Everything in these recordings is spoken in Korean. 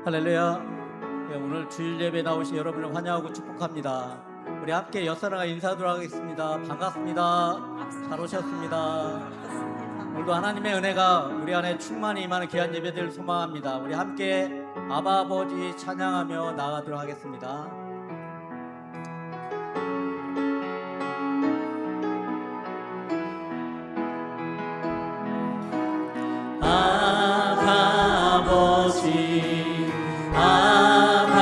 할렐루야. 예, 오늘 주일 예배 나오신 여러분을 환영하고 축복합니다. 우리 함께 옆사람과 인사하도록 하겠습니다. 반갑습니다. 잘 오셨습니다. 오늘도 하나님의 은혜가 우리 안에 충만히 임하는 귀한 예배들을 소망합니다. 우리 함께 아바 아버지 찬양하며 나아가도록 하겠습니다. 아바 아버지, 아바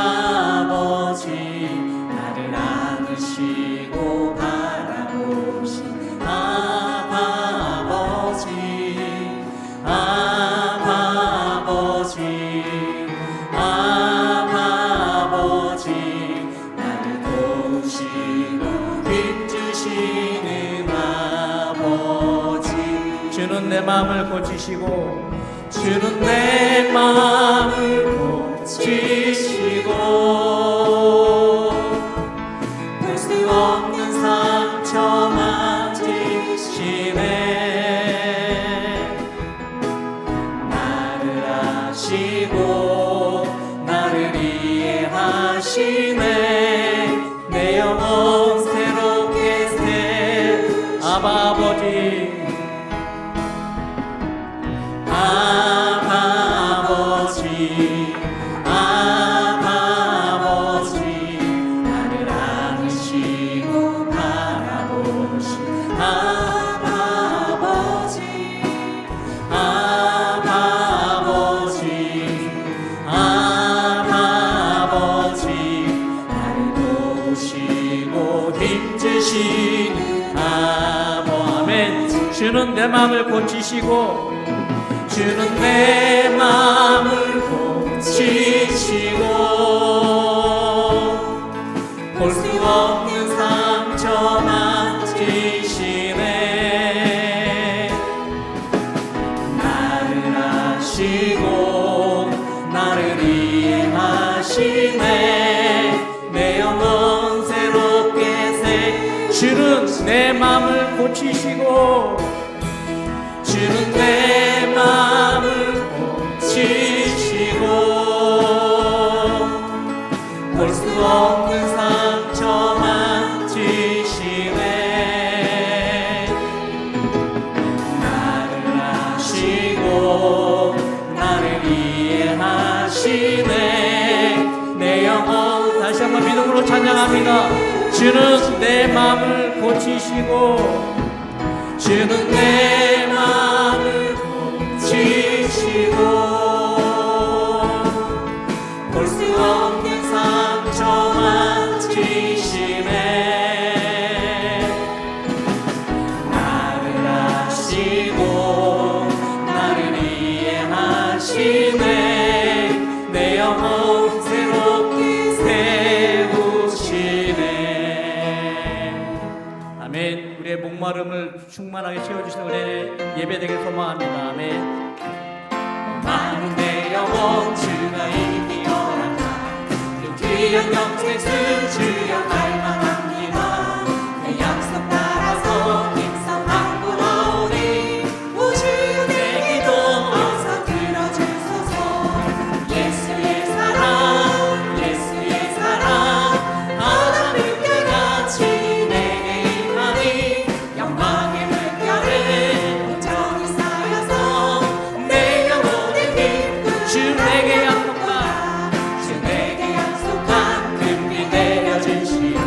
아버지, 나를 안으시고 바라보신 아바 아버지, 아바 아버지, 아바 아버지, 나를 도우시고 힘주시는 아버지. 주는 내 마음을 고치시고, 주는 내 마음을 고치시고, 볼 수 없는 상처 만지시네. 나를 아시고 나를 이해하시네. 내 영혼 새롭게 새 아바 아버지, 아바 아버지, 아바 아버지, 나를 안으시고 바라보신 아바 아버지, 아바 아버지, 아바 아버지, 나를 도우시고 힘주신 아버. 아멘. 주는 내 마음을 고치시고, 주는 내 마음을 고치시고, 볼 수 없는 상처 만지시네. 나를 아시고 나를 이해하시네. 내 영혼 새롭게 새. 주는 내 마음을 고치시고, 주는 내 마음을 고치시고, 볼 수 없는 상처 만지시네. 나를 아시고 나를 이해하시네. 내 영혼. 다시 한번 믿음으로 찬양합니다. 주는 내 마음을 고치시고, 주는 내 마음을 고치시고, 볼 수 없는 상처 만지시네. 나를 아시고 나를 이해하시네. 내 영혼 새롭게 세우시네. 아멘. 우리의 목마름을 충만하게 채워주시는 은혜 예배되길 소망합니다. 아멘. 많은 내 영혼 주가 이미 허락한 그 귀한 영생수 주여 갈망합니다. 그 약속 따라서 힘써 바꾸어오니 우주의 기도 어서 들어주소서. 예수의 사랑, 예수의 사랑, 하나 물결같이 내게 임하니 영광의 물결에 온전히 쌓여서 내 영혼의 기쁨. 주 내게 약속한, 주 내게 약속한 금비 내려주시오.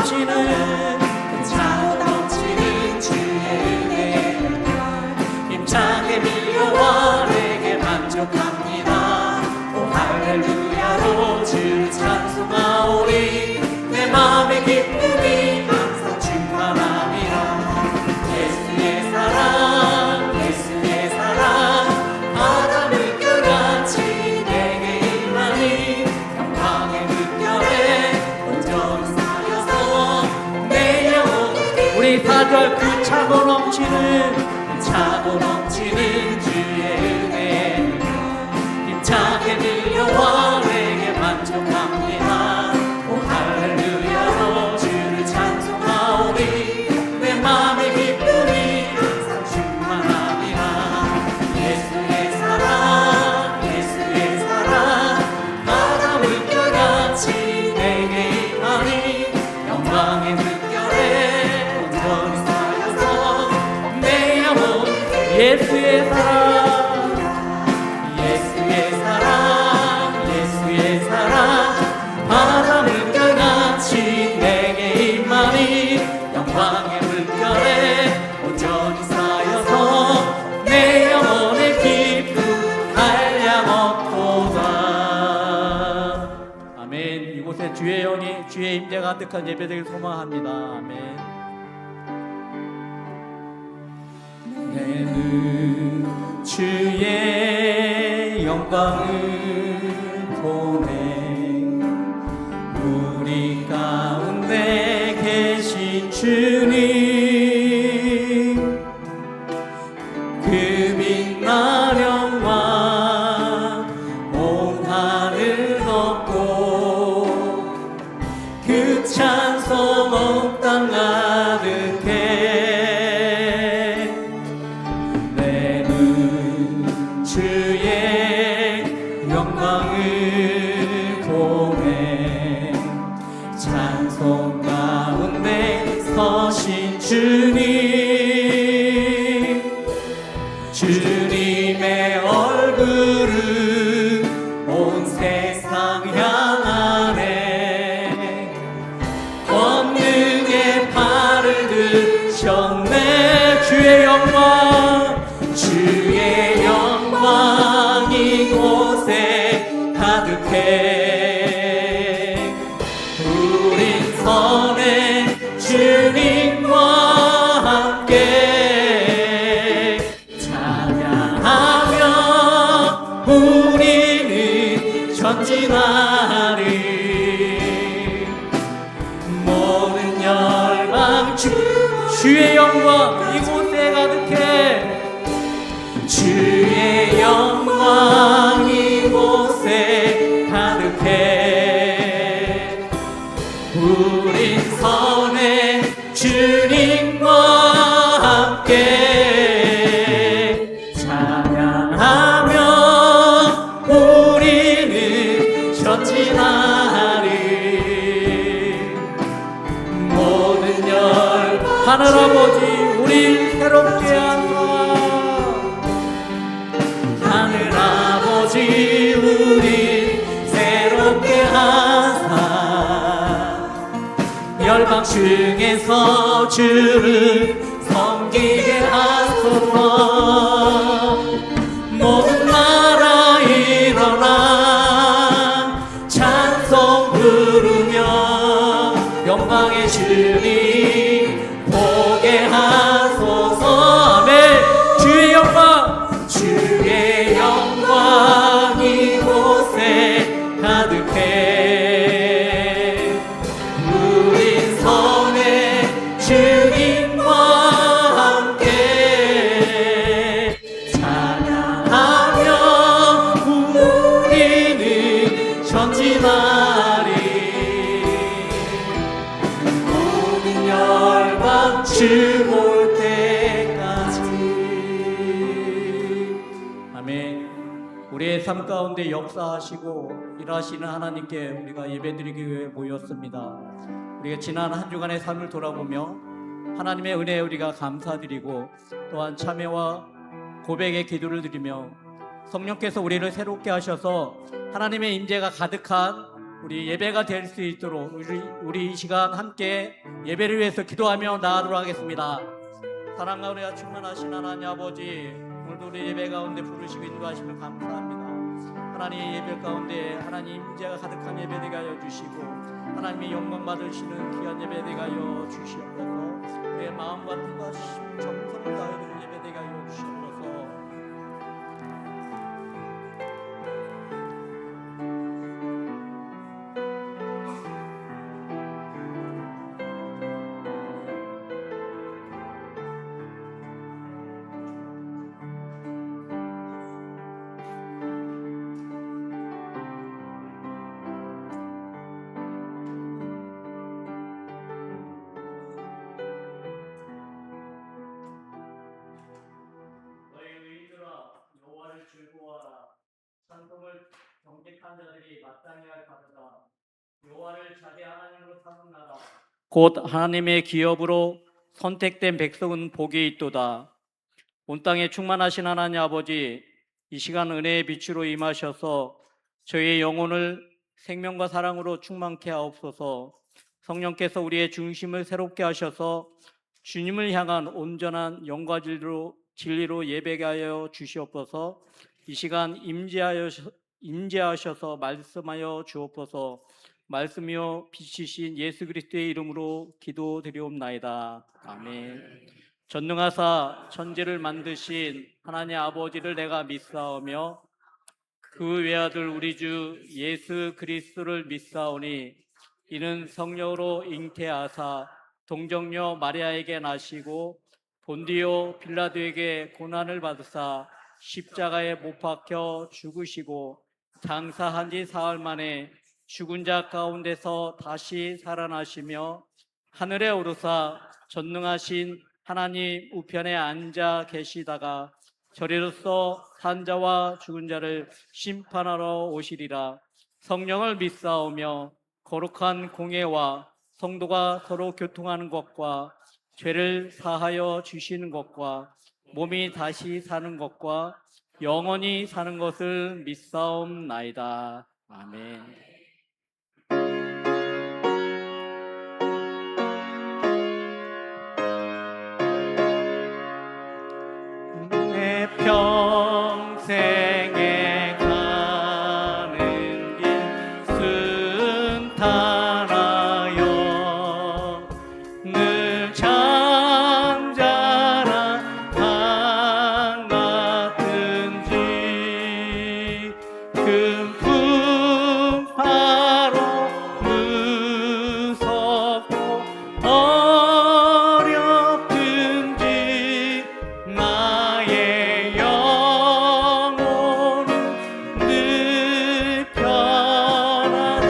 넘치는 차고 넘치는 주의 은혜를 힘차게 밀려와 내게 만족합니다. 오 할렐루야로 주를 찬송하오리. 내 맘의 기쁨이 항상 충만함이라. 예수의 사랑 예수의 사랑 바다 물결같이 내게 임하니 영광의 물결에 온전히 쌓여서 내 영혼. 우리 4절 그 차고 넘치는 주의 은혜 힘차게 밀려와 내게 만족합니다. 오 할렐루야로 주를 찬송하오리. 내 맘의 기쁨이 항상 충만함이라. 예수의 사랑 바다 물결같이 내게 임하니 영광의 물결에 온전히 쌓여서 내 영혼. 예수의 사랑 바다 물결같이 내게 임하니 영광의 물결에 온전히 쌓여서 내 영혼의 기쁨 한량없도다. 아멘. 이곳에 주의 영이 주의 임재가 가득한 예배되길 소망합니다. 아멘. 내는 주의 영광을 보내 우리 가운데 계신 주님 그 빛난 영광 온 하늘 덮고 그 찬송 온 땅 가득해. 내는 주의 영광을 보내 찬송 가운데 서신 주님의 얼굴은 온 세상 향하네. 권능의 팔을 드셨네. 주의 영광 이곳에 가득해. 우린 선해 주님과 함께 찬양하며 우리는 전진하리. 모든 열방 주의 영광 이곳에 가득해. 주의 영광 이곳에 가득해. 우린 선해 주님과 함께 찬양하며 우리는 전진하리. 모든 열 하늘아버지 우리 새롭게 하사. 하늘아버지 우리 새롭게 하사. 열방 중에서 주를 섬기게 하소서. 모든 나라 일어나 찬송 부르며 영광의 주님 보게 하소서. 아멘. 주의 영광 이곳에 가득해. 우린 선해 주님과 함께 찬양하며 우리는 전진하리. 모든 열방 주 볼 때까지. 아멘. 우리의 삶 가운데 역사하시고 일하시는 하나님께 우리가 예배드리기 위해 모였습니다. 우리가 지난 한 주간의 삶을 돌아보며 하나님의 은혜에 우리가 감사드리고 또한 참회와 고백의 기도를 드리며 성령께서 우리를 새롭게 하셔서 하나님의 임재가 가득한 우리 예배가 될 수 있도록 우리 이 시간 함께 예배를 위해서 기도하며 나아가도록 하겠습니다. 사랑과 은혜가 충만하신 하나님 아버지, 오늘도 우리 예배 가운데 부르시고 인도하시면 감사합니다. 하나님의 예배 가운데 하나님 임재가 가득한 예배 되게 하여 주시고 하나님의 영광 받으시는 귀한 예배 되게 하여 주시옵소서. 우리의 마음과 뜻과 정성을 다하여 예배 되게 하여 주시옵소서. 즐거워하라. 찬송을 경직한 자들이 마땅히 할 가르다. 여호와를 자기 하나님으로 삼은 나라. 곧 하나님의 기업으로 선택된 백성은 복이 있도다. 온 땅에 충만하신 하나님 아버지, 이 시간 은혜의 빛으로 임하셔서 저희의 영혼을 생명과 사랑으로 충만케 하옵소서. 성령께서 우리의 중심을 새롭게 하셔서 주님을 향한 온전한 영과 진리로 예배하게 하여 주시옵소서. 이 시간 임재하셔서 말씀하여 주옵소서. 말씀이요 빛이신 예수 그리스도의 이름으로 기도드리옵나이다. 아멘. 전능하사 천지를 만드신 하나님 아버지를 내가 믿사오며 그 외아들 우리 주 예수 그리스도를 믿사오니 이는 성령으로 잉태하사 동정녀 마리아에게 나시고 본디오 빌라도에게 고난을 받으사 십자가에 못 박혀 죽으시고 장사한 지 사흘 만에 죽은 자 가운데서 다시 살아나시며 하늘에 오르사 전능하신 하나님 우편에 앉아 계시다가 저리로서 산 자와 죽은 자를 심판하러 오시리라. 성령을 믿사오며 거룩한 공예와 성도가 서로 교통하는 것과 죄를 사하여 주시는 것과 몸이 다시 사는 것과 영원히 사는 것을 믿사옵나이다. 아멘. 내 평생에 가는 길 순탄하여 늘 잠자라 강 같은지 금품 바로 무섭고 어렵든지 나의 영혼은 늘 편하다.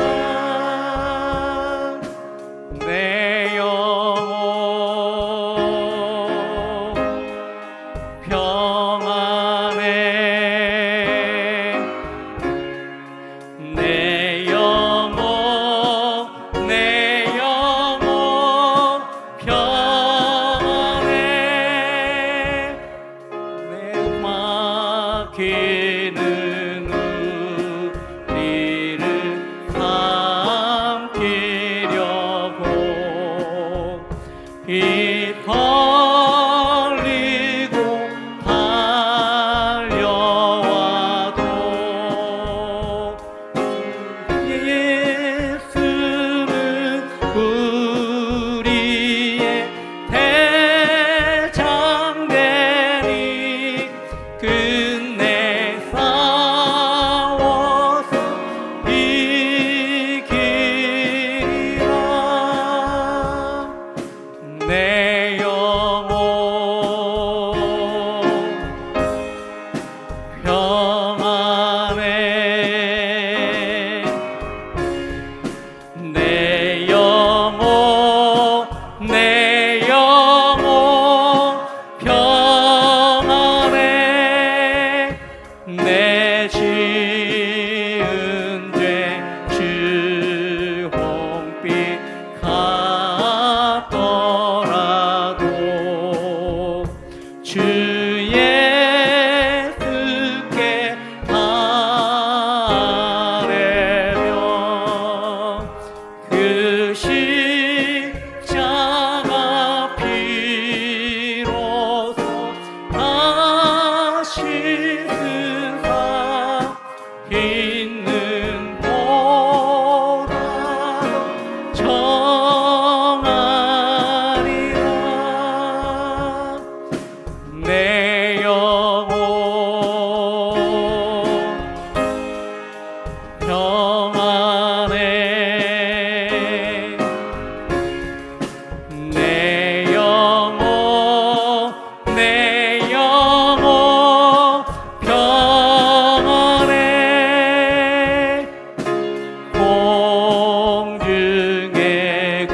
중에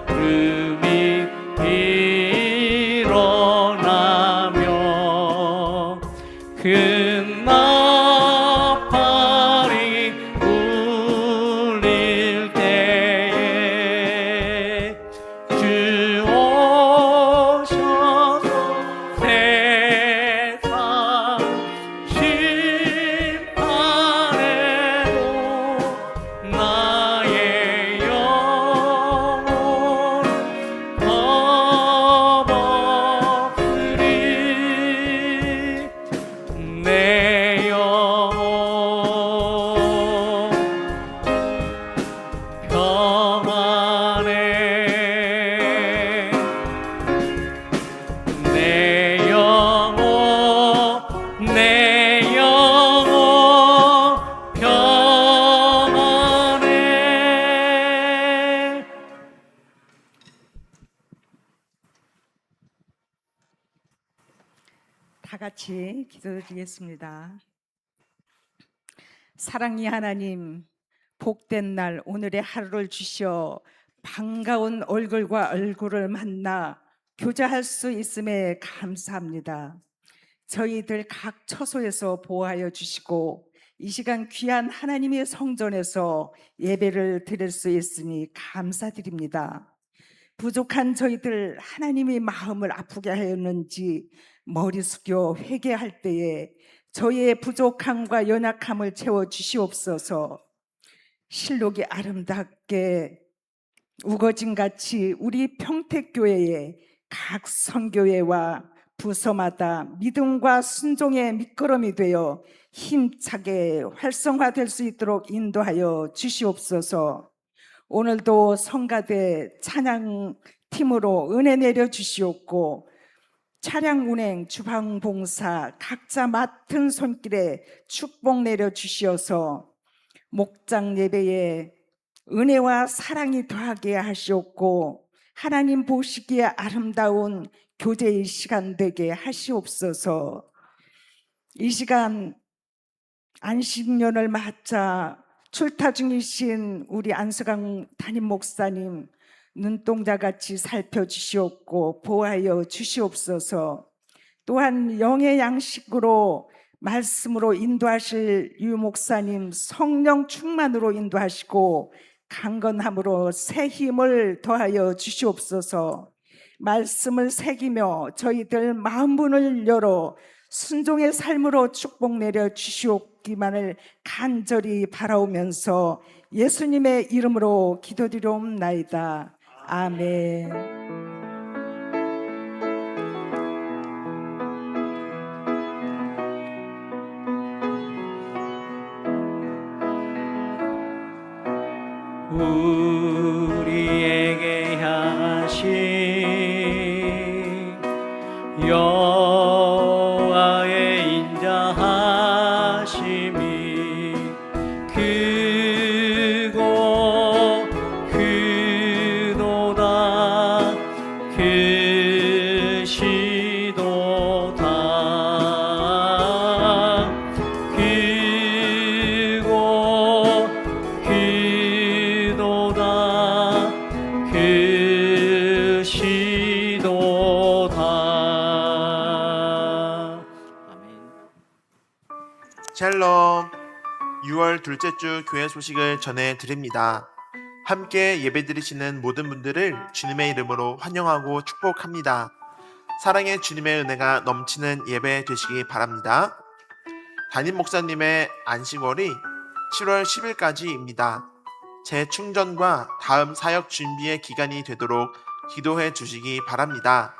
구름이 일어나며 큰 나팔이 울릴 때에 주 오셔서 세상 심판에도 나의 영혼 겁없으리 내 영혼 평안해 내 영혼 평안해. 다 같이 기도드리겠습니다. 사랑이 하나님, 복된 날 오늘의 하루를 주시어 반가운 얼굴과 얼굴을 만나 교제할 수 있음에 감사합니다. 저희들 각 처소에서 보호하여 주시고 이 시간 귀한 하나님의 성전에서 예배를 드릴 수 있으니 감사드립니다. 부족한 저희들 하나님의 마음을 아프게 하였는지 머리 숙여 회개할 때에 저희의 부족함과 연약함을 채워 주시옵소서. 실록이 아름답게 우거진같이 우리 평택교회의 각 선교회와 부서마다 믿음과 순종의 밑거름이 되어 힘차게 활성화될 수 있도록 인도하여 주시옵소서. 오늘도 성가대 찬양팀으로 은혜 내려 주시옵고 차량 운행, 주방 봉사 각자 맡은 손길에 축복 내려 주시어서 목장 예배에 은혜와 사랑이 더하게 하시옵고 하나님 보시기에 아름다운 교제의 시간 되게 하시옵소서. 이 시간 안식년을 맞자 출타 중이신 우리 안수강 담임 목사님 눈동자같이 살펴주시옵고 보호하여 주시옵소서. 또한 영의 양식으로 말씀으로 인도하실 유 목사님 성령 충만으로 인도하시고 강건함으로 새 힘을 더하여 주시옵소서. 말씀을 새기며 저희들 마음문을 열어 순종의 삶으로 축복 내려 주시옵기만을 간절히 바라오면서 예수님의 이름으로 기도드리옵나이다. 아멘. 우리에게 향하신 여호와의 인자하심이 크고 크도다 크시도다 크고 크도다 크시도다. 아멘. 샬롬. 6월 둘째 주 교회 소식을 전해드립니다. 함께 예배드리시는 모든 분들을 주님의 이름으로 환영하고 축복합니다. 사랑의 주님의 은혜가 넘치는 예배 되시기 바랍니다. 담임 목사님의 안식월이 7월 10일까지입니다. 재충전과 다음 사역 준비의 기간이 되도록 기도해 주시기 바랍니다.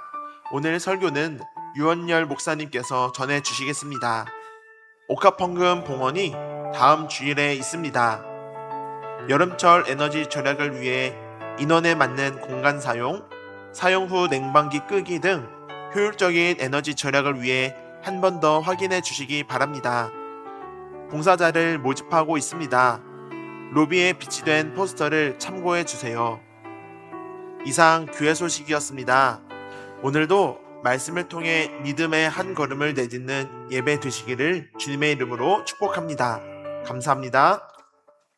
오늘 설교는 유원열 목사님께서 전해 주시겠습니다. 옥합헌금 봉헌이 다음 주일에 있습니다. 여름철 에너지 절약을 위해 인원에 맞는 공간 사용, 사용 후 냉방기 끄기 등 효율적인 에너지 절약을 위해 한 번 더 확인해 주시기 바랍니다. 봉사자를 모집하고 있습니다. 로비에 비치된 포스터를 참고해 주세요. 이상 교회 소식이었습니다. 오늘도 말씀을 통해 믿음의 한 걸음을 내딛는 예배 되시기를 주님의 이름으로 축복합니다. 감사합니다.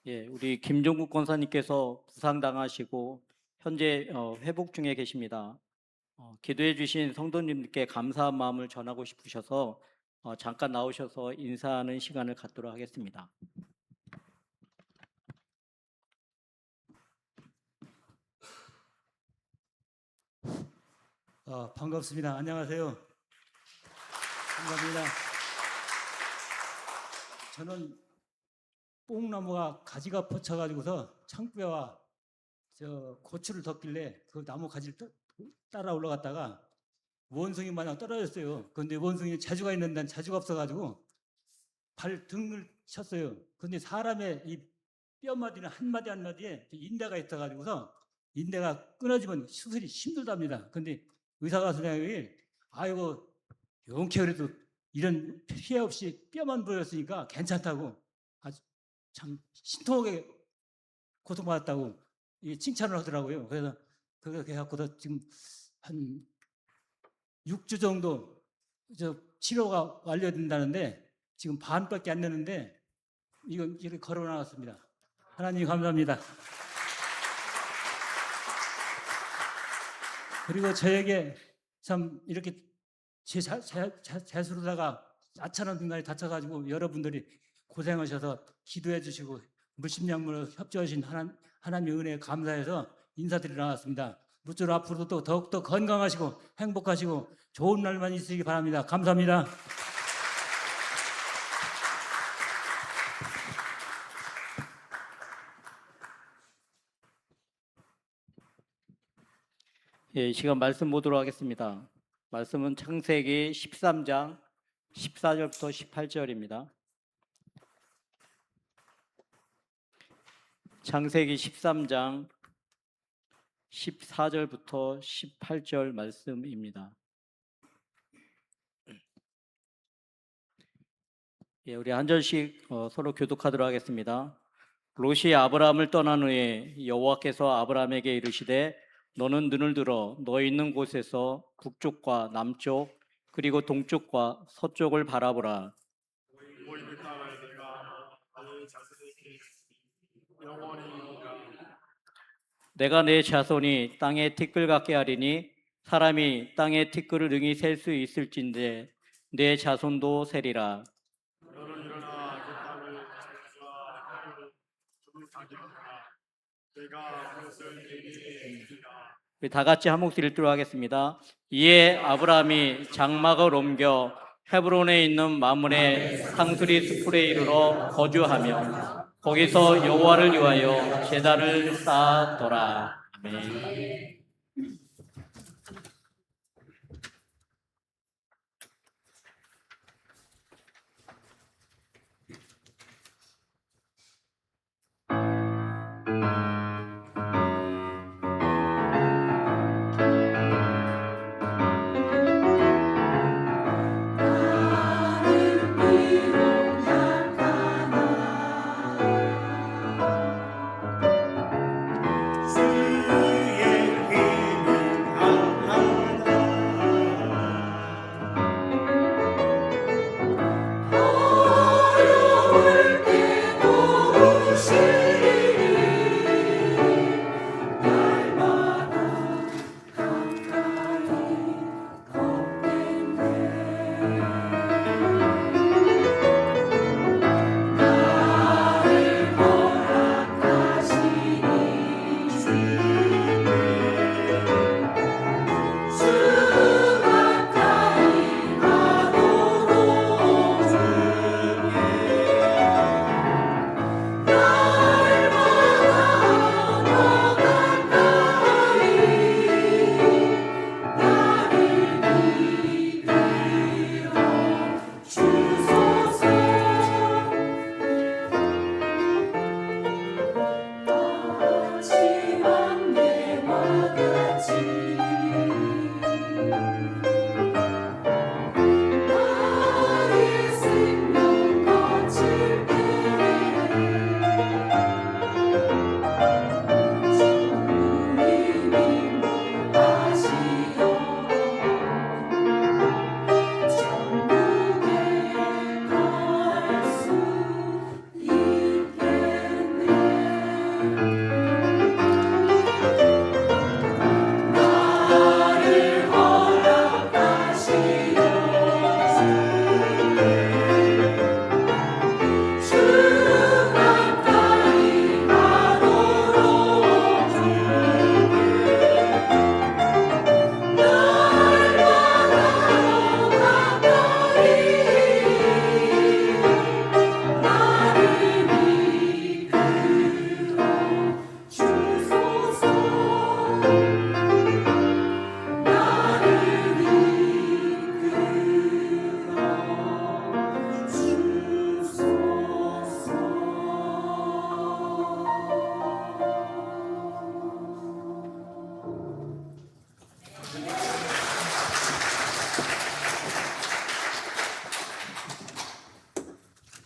예, 우리 김종국 권사님께서 부상당하시고 현재 회복 중에 계십니다. 기도해 주신 성도님들께 감사한 마음을 전하고 싶으셔서 잠깐 나오셔서 인사하는 시간을 갖도록 하겠습니다. 반갑습니다. 안녕하세요. 반갑습니다. 저는 뽕나무가 가지가 뻗쳐가지고서 창뼈와 고추를 덮길래 그 나무 가지를 따라 올라갔다가 원숭이 마냥 떨어졌어요. 그런데 원숭이 재주가 있는 데는 재주가 없어가지고 발 등을 쳤어요. 근데 사람의 이 뼈마디는 한마디 한마디에 인대가 있어가지고서 인대가 끊어지면 수술이 힘들답니다. 근데 의사가 선생님이 아이고 용케 그래도 이런 피해 없이 뼈만 부러졌으니까 괜찮다고 아주 참 신통하게 고통받았다고 칭찬을 하더라고요. 그래서 그렇게 해갖고도 지금 한 6주 정도 치료가 완료된다는데 지금 반밖에 안 되는데 이건 이렇게 걸어 나왔습니다. 하나님 감사합니다. 그리고 저에게 참 이렇게 제 재수로다가 아차한 중간에 다쳐가지고 여러분들이 고생하셔서 기도해 주시고 물심양물로 협조해 주신 하나님의 은혜에 감사해서 인사드리러 나왔습니다. 무쪼록 앞으로도 또 더욱더 건강하시고 행복하시고 좋은 날만 있으시기 바랍니다. 감사합니다. 예, 이 시간 말씀 보도록 하겠습니다. 말씀은 창세기 13장 14절부터 18절입니다. 창세기 13장 14절부터 18절 말씀입니다. 예, 우리 한 절씩 서로 교독하도록 하겠습니다. 롯이 아브라함을 떠난 후에 여호와께서 아브라함에게 이르시되 너는 눈을 들어 너 있는 곳에서 북쪽과 남쪽 그리고 동쪽과 서쪽을 바라보라. 내가 내 자손이 땅의 티끌 같게 하리니 사람이 땅의 티끌을 능히 셀 수 있을진데 내 자손도 세리라. 우리 다 같이 한 목소리 읽도록 하겠습니다. 이에 아브라함이 장막을 옮겨 헤브론에 있는 마므네 상수리 숲에 이르러 거주하며 거기서 여호와를 위하여 제단을 쌓았더라. 아멘. 주의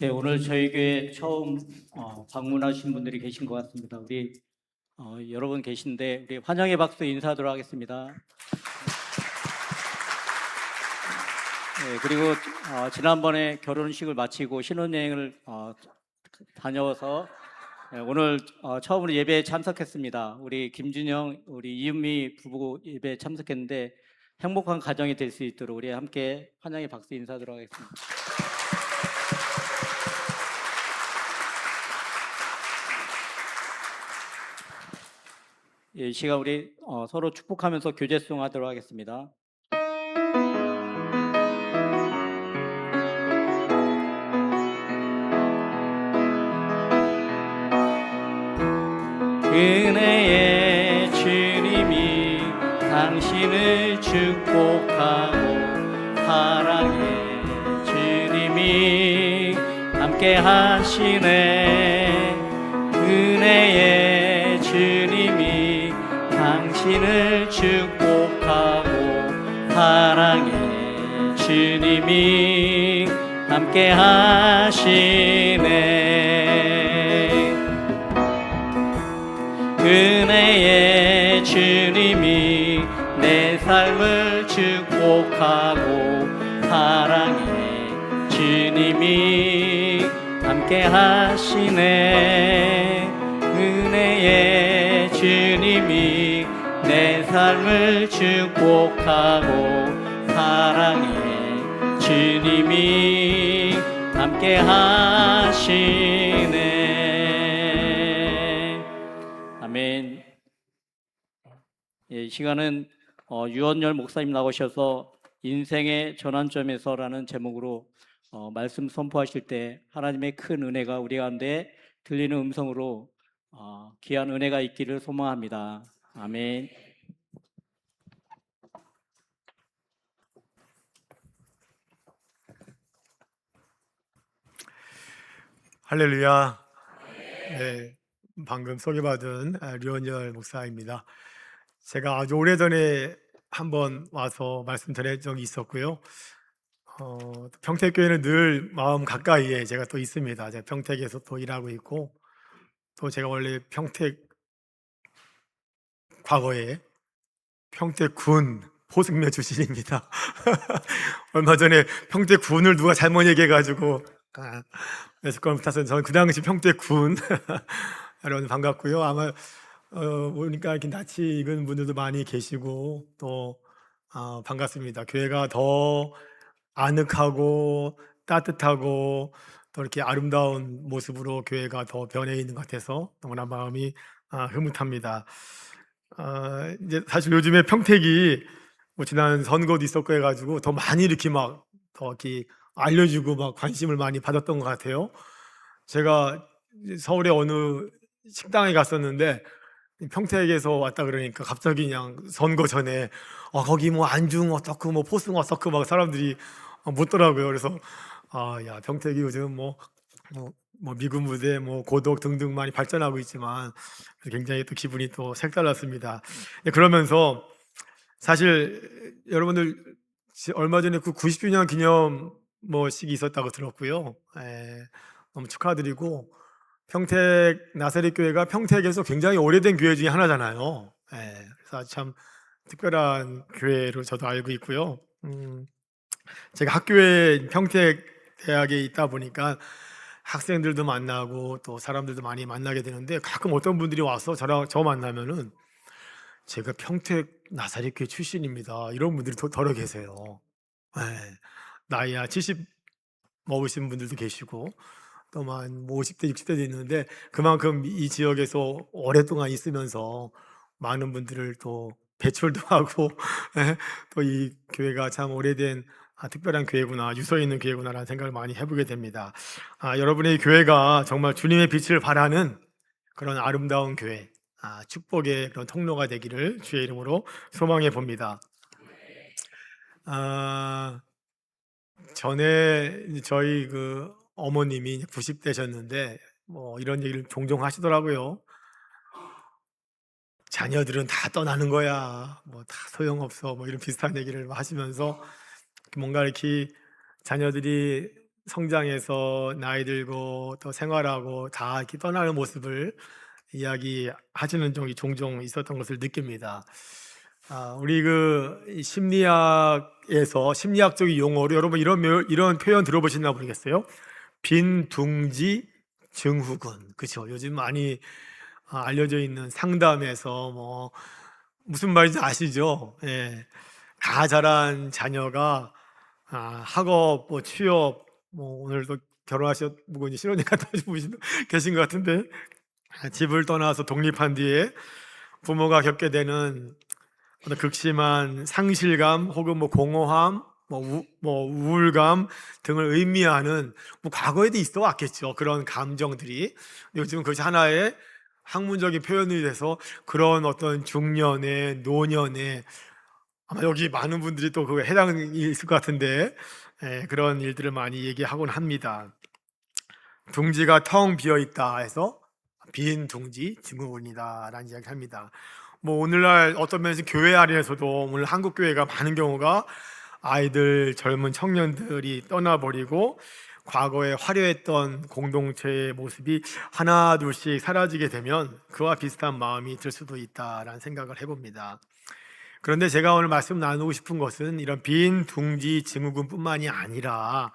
네, 오늘 저희 교회 처음 방문하신 분들이 계신 것 같습니다. 우리 여러분 계신데 우리 환영의 박수 인사하도록 하겠습니다. 네, 그리고 지난번에 결혼식을 마치고 신혼여행을 다녀와서 오늘 처음으로 예배에 참석했습니다. 우리 김준영, 우리 이은미 부부 예배에 참석했는데 행복한 가정이 될 수 있도록 우리 함께 환영의 박수 인사하도록 하겠습니다. 이 시간 우리 서로 축복하면서 교제송 하도록 하겠습니다. 은혜의 주님이 당신을 축복하고 사랑의 주님이 함께 하시네. 은혜의 주님이 당신을 축복하고 사랑의 주님이 함께 하시네. 은혜의 주님이 내 삶을 축복하고 사랑의 주님이 함께 하시네. 은혜의 주님이 내 삶을 축복하고 사랑의 주님이 함께 하시네. 아멘. 이 시간은 유언열 목사님 나오셔서 인생의 전환점에서라는 제목으로 말씀 선포하실 때 하나님의 큰 은혜가 우리 가운데 들리는 음성으로 귀한 은혜가 있기를 소망합니다. 아멘. 할렐루야. 네, 방금 소개받은 류원열 목사입니다. 제가 아주 오래전에 한번 와서 말씀 드린 적이 있었고요. 평택교회는 늘 마음 가까이에 제가 또 있습니다. 제가 평택에서 또 일하고 있고, 또 제가 원래 과거에 평택군 포승면 출신입니다. 얼마 전에 평택군을 누가 잘못 얘기해가지고 그래서 그걸 못해서 저는 그 당시 평택군 여러분 반갑고요. 아마 보니까 이렇게 낯이 익은 분들도 많이 계시고 또 반갑습니다. 교회가 더 아늑하고 따뜻하고 또 이렇게 아름다운 모습으로 교회가 더 변해 있는 것 같아서 너무나 마음이 흐뭇합니다. 이제 사실 요즘에 평택이 뭐 지난 선거도 있었고 해가지고 더 많이 이렇게 막 더 이렇게 알려주고 막 관심을 많이 받았던 것 같아요. 제가 서울의 어느 식당에 갔었는데 평택에서 왔다 그러니까 갑자기 그냥 선거 전에 거기 뭐 안중 어떻고 뭐 포승 어떻고 막 사람들이 묻더라고요. 그래서 야 평택이 요즘 뭐 미군 부대 뭐 고독 등등 많이 발전하고 있지만 굉장히 또 기분이 또 색달랐습니다. 그러면서 사실 여러분들 얼마 전에 그 90주년 기념 뭐식이 있었다고 들었고요. 너무 축하드리고 평택 나사렛 교회가 평택에서 굉장히 오래된 교회 중에 하나잖아요. 그래서 참 특별한 교회로 저도 알고 있고요. 제가 학교에 평택 대학에 있다 보니까 학생들도 만나고 또 사람들도 많이 만나게 되는데 가끔 어떤 분들이 와서 저 만나면은 제가 평택 나사렛 교회 출신입니다. 이런 분들이 더러 계세요. 나이야 70 먹으신 분들도 계시고 또 한 50대 60대도 있는데 그만큼 이 지역에서 오랫동안 있으면서 많은 분들을 또 배출도 하고 또 이 교회가 참 오래된 특별한 교회구나, 유서 있는 교회구나라는 생각을 많이 해보게 됩니다. 여러분의 교회가 정말 주님의 빛을 발하는 그런 아름다운 교회, 축복의 그런 통로가 되기를 주의 이름으로 소망해 봅니다. 전에 저희 그 어머님이 90대셨는데 뭐 이런 얘기를 종종 하시더라고요. 자녀들은 다 떠나는 거야. 뭐 다 소용없어. 뭐 이런 비슷한 얘기를 하시면서 뭔가 이렇게 자녀들이 성장해서 나이 들고 또 생활하고 다 이렇게 떠나는 모습을 이야기하시는 적이 종종 있었던 것을 느낍니다. 우리 심리학에서 심리학적인 용어로 여러분 이런 표현 들어보셨나 모르겠어요. 빈둥지 증후군, 그렇죠? 요즘 많이 알려져 있는 상담에서 뭐 무슨 말인지 아시죠? 예. 다 자란 자녀가 학업, 뭐 취업, 뭐 오늘도 결혼하셨고 이제 신혼여행 갔다 오신 분이 계신 것 같은데 집을 떠나서 독립한 뒤에 부모가 겪게 되는 어떤 극심한 상실감 혹은 뭐 공허함, 뭐 우울감 등을 의미하는 뭐 과거에도 있어 왔겠죠. 그런 감정들이 요즘 그것이 하나의 학문적인 표현이 돼서 그런 어떤 중년의 노년의 아마 여기 많은 분들이 또 그거에 해당이 있을 것 같은데 그런 일들을 많이 얘기하곤 합니다. 둥지가 텅 비어 있다 해서 빈 둥지 증후군이다라는 이야기를 합니다. 뭐 오늘날 어떤 면에서 교회 안에서도 오늘 한국 교회가 많은 경우가 아이들, 젊은 청년들이 떠나버리고 과거에 화려했던 공동체의 모습이 하나 둘씩 사라지게 되면 그와 비슷한 마음이 들 수도 있다라는 생각을 해봅니다. 그런데 제가 오늘 말씀 나누고 싶은 것은 이런 빈 둥지 증후군뿐만이 아니라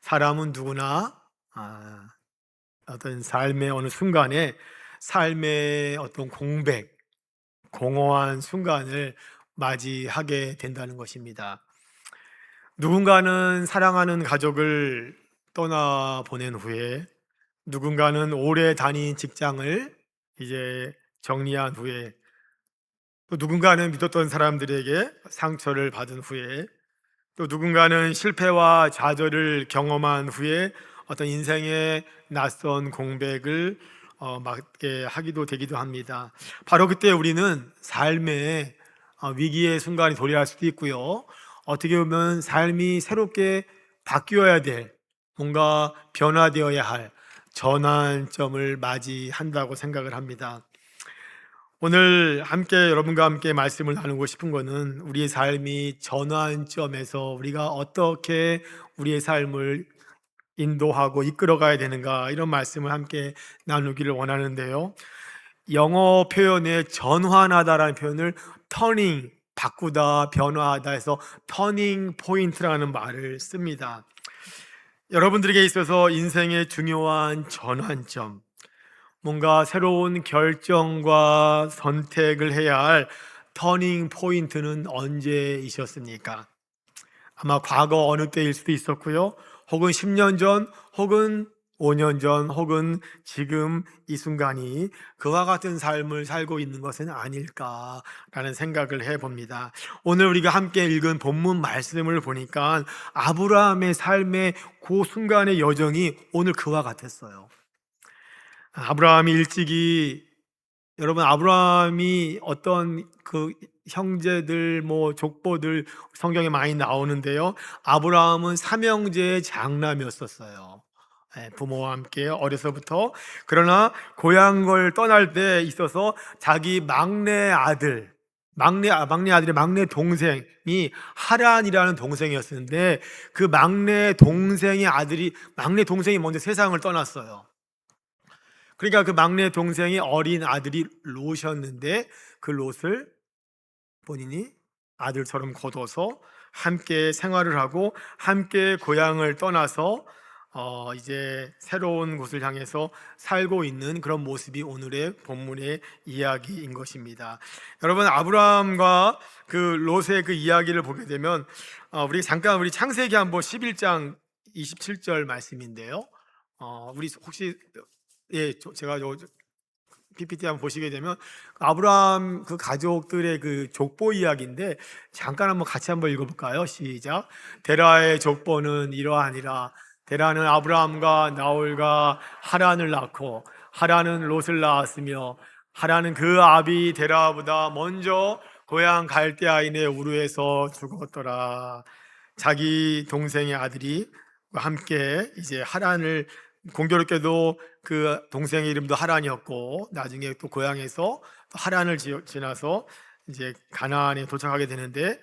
사람은 누구나 어떤 삶의 어느 순간에 삶의 어떤 공백, 공허한 순간을 맞이하게 된다는 것입니다. 누군가는 사랑하는 가족을 떠나보낸 후에, 누군가는 오래 다닌 직장을 이제 정리한 후에, 또 누군가는 믿었던 사람들에게 상처를 받은 후에, 또 누군가는 실패와 좌절을 경험한 후에 어떤 인생의 낯선 공백을 맞게 하기도 되기도 합니다. 바로 그때 우리는 삶의 위기의 순간이 도래할 수도 있고요, 어떻게 보면 삶이 새롭게 바뀌어야 될, 뭔가 변화되어야 할 전환점을 맞이한다고 생각을 합니다. 오늘 여러분과 함께 말씀을 나누고 싶은 것은 우리의 삶이 전환점에서 우리가 어떻게 우리의 삶을 인도하고 이끌어가야 되는가, 이런 말씀을 함께 나누기를 원하는데요, 영어 표현에 전환하다라는 표현을 터닝, 바꾸다, 변화하다 해서 터닝 포인트라는 말을 씁니다. 여러분들에게 있어서 인생의 중요한 전환점, 뭔가 새로운 결정과 선택을 해야 할 터닝 포인트는 언제이셨습니까? 아마 과거 어느 때일 수도 있었고요, 혹은 10년 전, 혹은 5년 전, 혹은 지금 이 순간이 그와 같은 삶을 살고 있는 것은 아닐까라는 생각을 해봅니다. 오늘 우리가 함께 읽은 본문 말씀을 보니까 아브라함의 삶의 그 순간의 여정이 오늘 그와 같았어요. 아브라함이 일찍이, 여러분, 아브라함이 어떤 그 형제들, 뭐 족보들 성경에 많이 나오는데요, 아브라함은 삼형제의 장남이었었어요. 부모와 함께 어려서부터. 그러나 고향을 떠날 때 있어서 자기 막내 아들의 막내 동생이 하란이라는 동생이었는데, 그 막내 동생이 먼저 세상을 떠났어요. 그러니까 그 막내 동생이 어린 아들이 롯이었는데, 그 롯을 본인이 아들처럼 거둬서 함께 생활을 하고 함께 고향을 떠나서 이제 새로운 곳을 향해서 살고 있는 그런 모습이 오늘의 본문의 이야기인 것입니다. 여러분, 아브라함과 그 롯의 그 이야기를 보게 되면 우리 창세기 한번 11장 27절 말씀인데요, 우리 혹시 제가 PPT 한번 보시게 되면 아브라함 그 가족들의 그 족보 이야기인데, 잠깐 한번 같이 한번 읽어볼까요? 시작. 데라의 족보는 이러하니라. 데라는 아브라함과 나홀과 하란을 낳고, 하란은 롯을 낳았으며, 하란은 그 아비 데라보다 먼저 고향 갈대아인의 우르에서 죽었더라. 자기 동생의 아들이 함께 이제 하란을, 공교롭게도 그 동생의 이름도 하란이었고, 나중에 또 고향에서 하란을 지나서 이제 가나안에 도착하게 되는데,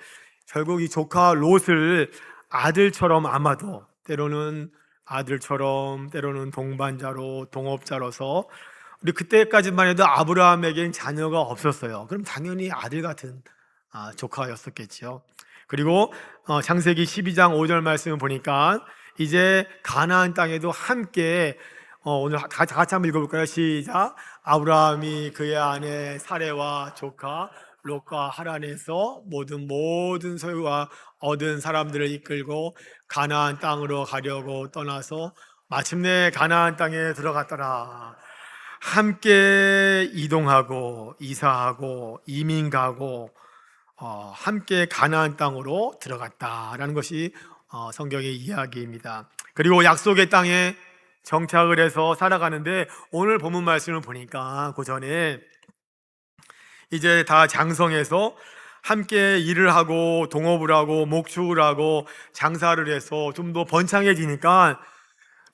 결국 이 조카 롯을 아들처럼, 아마도 때로는 아들처럼 때로는 동반자로 동업자로서 우리 그때까지만 해도 아브라함에겐 자녀가 없었어요. 그럼 당연히 아들 같은 조카였었겠죠. 그리고 창세기 12장 5절 말씀을 보니까 이제 가나안 땅에도 함께 오늘 같이 한번 읽어볼까요? 시작. 아브라함이 그의 아내 사레와 조카 롯과 하란에서 모든 소유와 얻은 사람들을 이끌고 가나안 땅으로 가려고 떠나서 마침내 가나안 땅에 들어갔더라. 함께 이동하고 이사하고 이민 가고 함께 가나안 땅으로 들어갔다라는 것이 성경의 이야기입니다. 그리고 약속의 땅에 정착을 해서 살아가는데 오늘 본문 말씀을 보니까 그 전에 이제 다 장성해서 함께 일을 하고 동업을 하고 목축을 하고 장사를 해서 좀 더 번창해지니까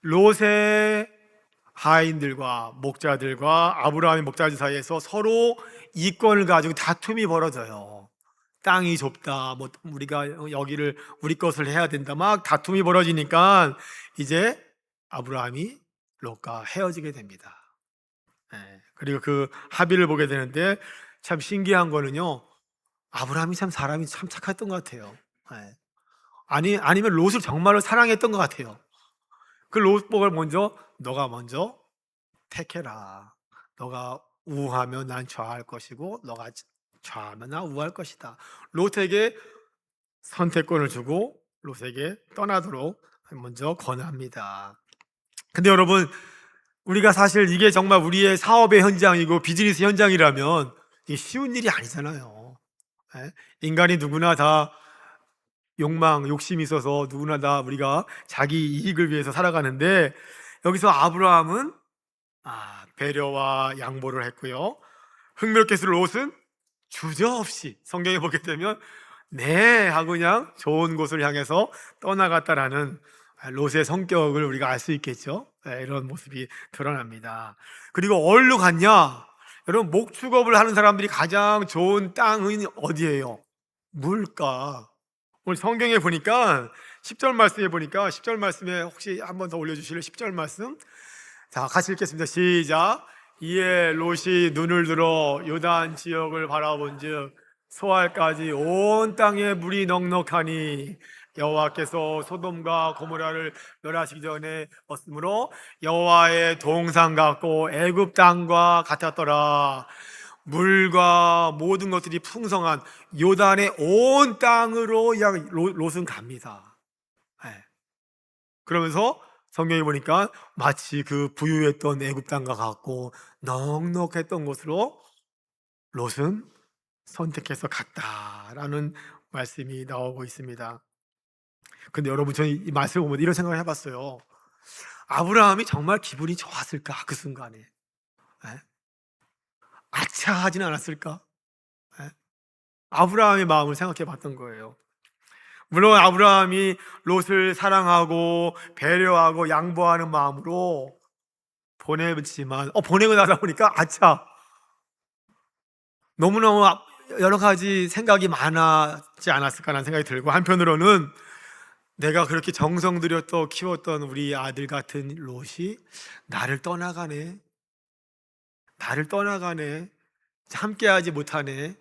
롯의 하인들과 목자들과 아브라함의 목자들 사이에서 서로 이권을 가지고 다툼이 벌어져요. 땅이 좁다, 뭐 우리가 여기를 우리 것을 해야 된다, 막 다툼이 벌어지니까 이제 아브라함이 롯과 헤어지게 됩니다. 그리고 그 합의를 보게 되는데 참 신기한 거는요, 아브라함이 참 사람이 참 착했던 것 같아요. 아니면 롯을 정말로 사랑했던 것 같아요. 그 롯복을 너가 먼저 택해라. 너가 우하면 난 좌할 것이고 너가 좌하면 난 우할 것이다. 롯에게 선택권을 주고 롯에게 떠나도록 먼저 권합니다. 근데 여러분, 우리가 사실 이게 정말 우리의 사업의 현장이고 비즈니스 현장이라면 이게 쉬운 일이 아니잖아요. 인간이 누구나 다 욕심이 있어서 누구나 다 우리가 자기 이익을 위해서 살아가는데 여기서 아브라함은 배려와 양보를 했고요. 흥미롭게도 롯은 주저없이 성경에 보게 되면 네 하고 그냥 좋은 곳을 향해서 떠나갔다라는 롯의 성격을 우리가 알 수 있겠죠. 이런 모습이 드러납니다. 그리고 어디로 갔냐? 여러분, 목축업을 하는 사람들이 가장 좋은 땅은 어디예요? 물가. 오늘 성경에 보니까 10절 말씀에 보니까 10절 말씀에 혹시 한 번 더 올려주실래요? 10절 말씀. 자, 같이 읽겠습니다. 시작. 이에 롯이 눈을 들어 요단 지역을 바라본즉 소알까지 온 땅에 물이 넉넉하니 여호와께서 소돔과 고모라를 멸하시기 전에 없으므로 여호와의 동산 같고 애굽 땅과 같았더라. 물과 모든 것들이 풍성한 요단의 온 땅으로 롯은 갑니다. 그러면서 성경에 보니까 마치 그 부유했던 애굽 땅과 같고 넉넉했던 곳으로 롯은 선택해서 갔다라는 말씀이 나오고 있습니다. 근데 여러분, 저는 이 말씀을 보면 이런 생각을 해봤어요. 아브라함이 정말 기분이 좋았을까? 그 순간에 아차 하지는 않았을까? 아브라함의 마음을 생각해 봤던 거예요. 물론 아브라함이 롯을 사랑하고 배려하고 양보하는 마음으로 보내지만 보내고 나다 보니까 아차, 너무너무 여러 가지 생각이 많았지 않았을까라는 생각이 들고, 한편으로는 내가 그렇게 정성 들여 또 키웠던 우리 아들 같은 롯이 나를 떠나가네, 함께하지 못하네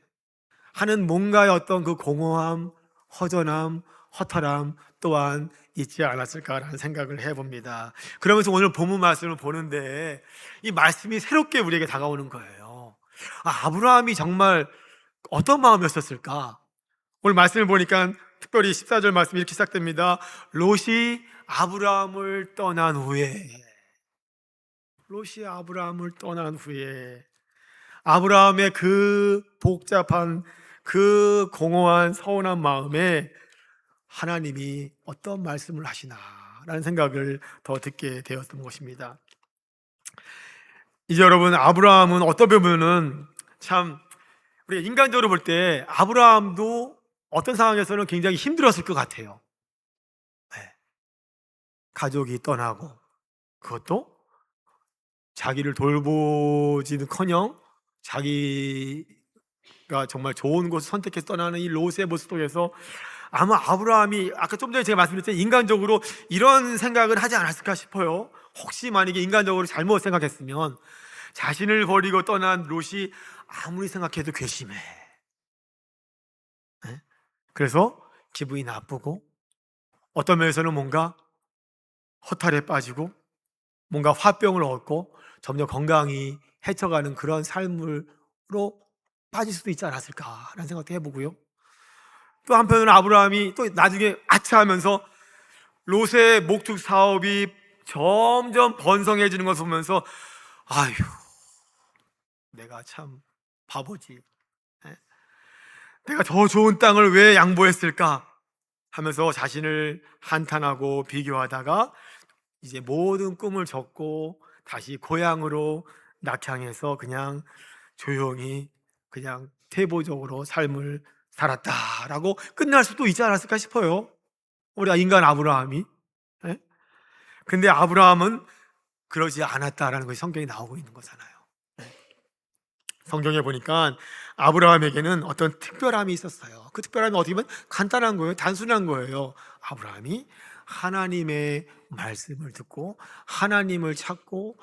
하는 뭔가의 어떤 그 공허함, 허전함, 허탈함 또한 있지 않았을까라는 생각을 해봅니다. 그러면서 오늘 본문 말씀을 보는데 이 말씀이 새롭게 우리에게 다가오는 거예요. 아브라함이 정말 어떤 마음이었을까? 오늘 말씀을 보니까 특별히 14절 말씀이 이렇게 시작됩니다. 롯이 아브라함을 떠난 후에, 아브라함의 그 복잡한, 그 공허한 서운한 마음에 하나님이 어떤 말씀을 하시나라는 생각을 더 듣게 되었던 것입니다. 이제 여러분, 아브라함은 어떤 부분은 참 우리가 인간적으로 볼 때 아브라함도 어떤 상황에서는 굉장히 힘들었을 것 같아요. 가족이 떠나고, 그것도 자기를 돌보지는커녕 자기가 정말 좋은 곳을 선택해서 떠나는 이 롯의 모습 속에서 아마 아브라함이 아까 좀 전에 제가 말씀드렸던 인간적으로 이런 생각을 하지 않았을까 싶어요. 혹시 만약에 인간적으로 잘못 생각했으면 자신을 버리고 떠난 롯이 아무리 생각해도 괘씸해. 예? 그래서 기분이 나쁘고 어떤 면에서는 뭔가 허탈에 빠지고 뭔가 화병을 얻고 점점 건강이 해쳐가는 그런 삶으로 빠질 수도 있지 않았을까라는 생각도 해보고요. 또 한편으로는 아브라함이 또 나중에 아차하면서 롯의 목축 사업이 점점 번성해지는 것을 보면서 아휴, 내가 참 바보지. 예? 내가 더 좋은 땅을 왜 양보했을까 하면서 자신을 한탄하고 비교하다가 이제 모든 꿈을 접고 다시 고향으로 낙향해서 그냥 조용히 그냥 태보적으로 삶을 살았다라고 끝날 수도 있지 않았을까 싶어요. 우리가 인간 아브라함이. 예? 근데 아브라함은 그러지 않았다라는 것이 성경에 나오고 있는 거잖아요. 성경에 보니까 아브라함에게는 어떤 특별함이 있었어요. 그 특별함이 어떻게 보면 간단한 거예요. 단순한 거예요. 아브라함이 하나님의 말씀을 듣고 하나님을 찾고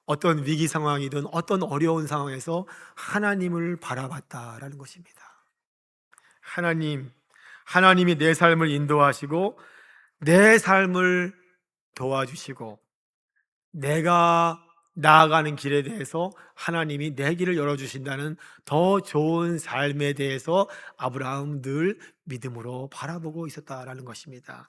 어떤 위기 상황이든 어떤 어려운 상황에서 하나님을 바라봤다라는 것입니다. 하나님이 내 삶을 인도하시고 내 삶을 도와주시고 내가 나아가는 길에 대해서 하나님이 내 길을 열어주신다는 더 좋은 삶에 대해서 아브라함은 늘 믿음으로 바라보고 있었다라는 것입니다.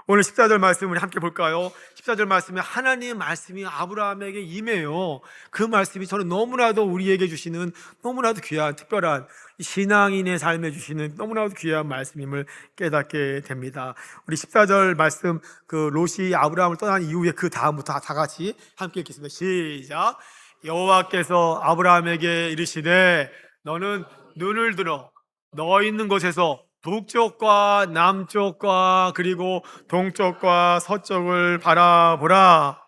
오늘 14절 말씀을 함께 볼까요? 14절 말씀에 하나님의 말씀이 아브라함에게 임해요. 그 말씀이 저는 너무나도 우리에게 주시는 너무나도 귀한 특별한 신앙인의 삶에 주시는 너무나도 귀한 말씀임을 깨닫게 됩니다. 우리 14절 말씀 그 롯이 아브라함을 떠난 이후에 그 다음부터 다 같이 함께 읽겠습니다. 시작. 여호와께서 아브라함에게 이르시되 너는 눈을 들어 너 있는 곳에서 북쪽과 남쪽과 그리고 동쪽과 서쪽을 바라보라.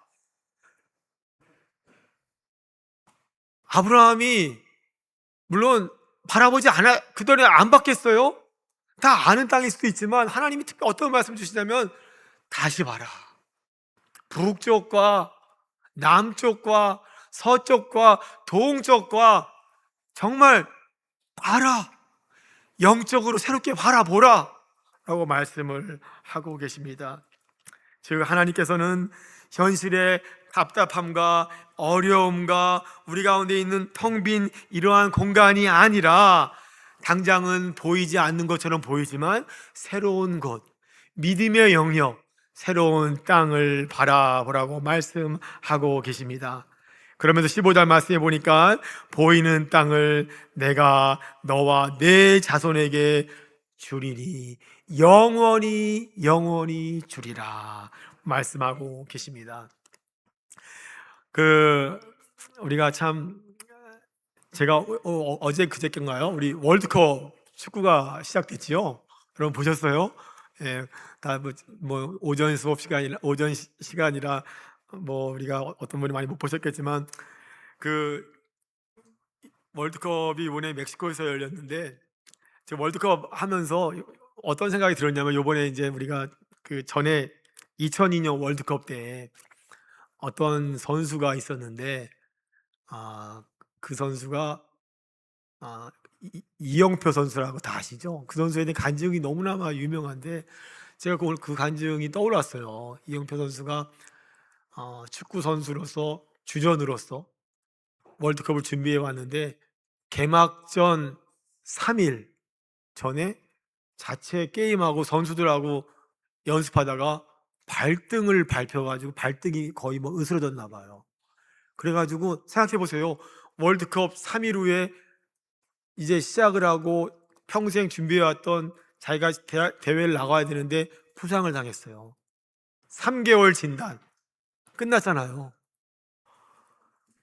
아브라함이 물론 바라보지 않아 그전에 안 봤겠어요? 다 아는 땅일 수도 있지만 하나님이 특별히 어떤 말씀 주시냐면 다시 봐라. 북쪽과 남쪽과 서쪽과 동쪽과 정말 봐라. 영적으로 새롭게 바라보라 라고 말씀을 하고 계십니다. 즉 하나님께서는 현실의 답답함과 어려움과 우리 가운데 있는 텅 빈 이러한 공간이 아니라 당장은 보이지 않는 것처럼 보이지만 새로운 곳, 믿음의 영역, 새로운 땅을 바라보라고 말씀하고 계십니다. 그러면서 15절 말씀해 보니까 보이는 땅을 내가 너와 내 자손에게 주리니 영원히 주리라 말씀하고 계십니다. 우리가 참 제가 어제 그저께인가요? 우리 월드컵 축구가 시작됐지요. 여러분 보셨어요? 예, 다 오전 수업 시간이라 오전 시간이라 우리가 어떤 분이 많이 못 보셨겠지만 그 월드컵이 이번에 멕시코에서 열렸는데 제가 월드컵 하면서 어떤 생각이 들었냐면 이번에 이제 우리가 그 전에 2002년 월드컵 때 어떤 선수가 있었는데 그 선수가 이영표 선수라고 다 아시죠? 그 선수에 대한 간증이 너무나 유명한데 제가 오늘 그 간증이 떠올랐어요. 이영표 선수가 축구 선수로서 주전으로서 월드컵을 준비해 왔는데 개막전 3일 전에 자체 게임하고 선수들하고 연습하다가 발등을 밟혀가지고 발등이 거의 으스러졌나 봐요. 그래가지고 생각해 보세요. 월드컵 3일 후에 이제 시작을 하고 평생 준비해왔던 자기가 대회를 나가야 되는데 부상을 당했어요. 3개월 진단 끝났잖아요.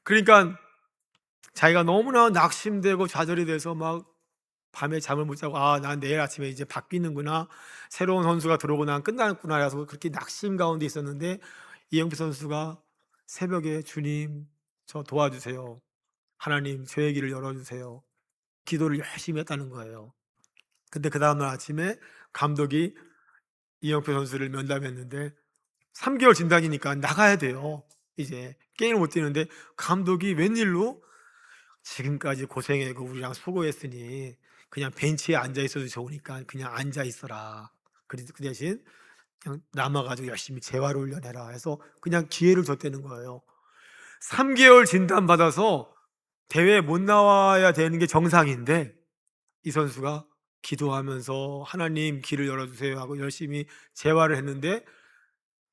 그러니까 자기가 너무나 낙심되고 좌절이 돼서 막 밤에 잠을 못 자고 난 내일 아침에 이제 바뀌는구나, 새로운 선수가 들어오고 난 끝났구나 해서 그렇게 낙심 가운데 있었는데 이영표 선수가 새벽에 주님 저 도와주세요, 하나님 저의 길을 열어주세요 기도를 열심히 했다는 거예요. 근데 그 다음날 아침에 감독이 이영표 선수를 면담했는데 3개월 진단이니까 나가야 돼요. 이제 게임을 못 뛰는데 감독이 웬일로 지금까지 고생하고 우리랑 수고했으니 그냥 벤치에 앉아 있어도 좋으니까 그냥 앉아 있어라. 그 대신 그냥 남아가지고 열심히 재활 훈련해라 해서 그냥 기회를 줬다는 거예요. 3개월 진단 받아서 대회에 못 나와야 되는 게 정상인데 이 선수가 기도하면서 하나님 길을 열어주세요 하고 열심히 재활을 했는데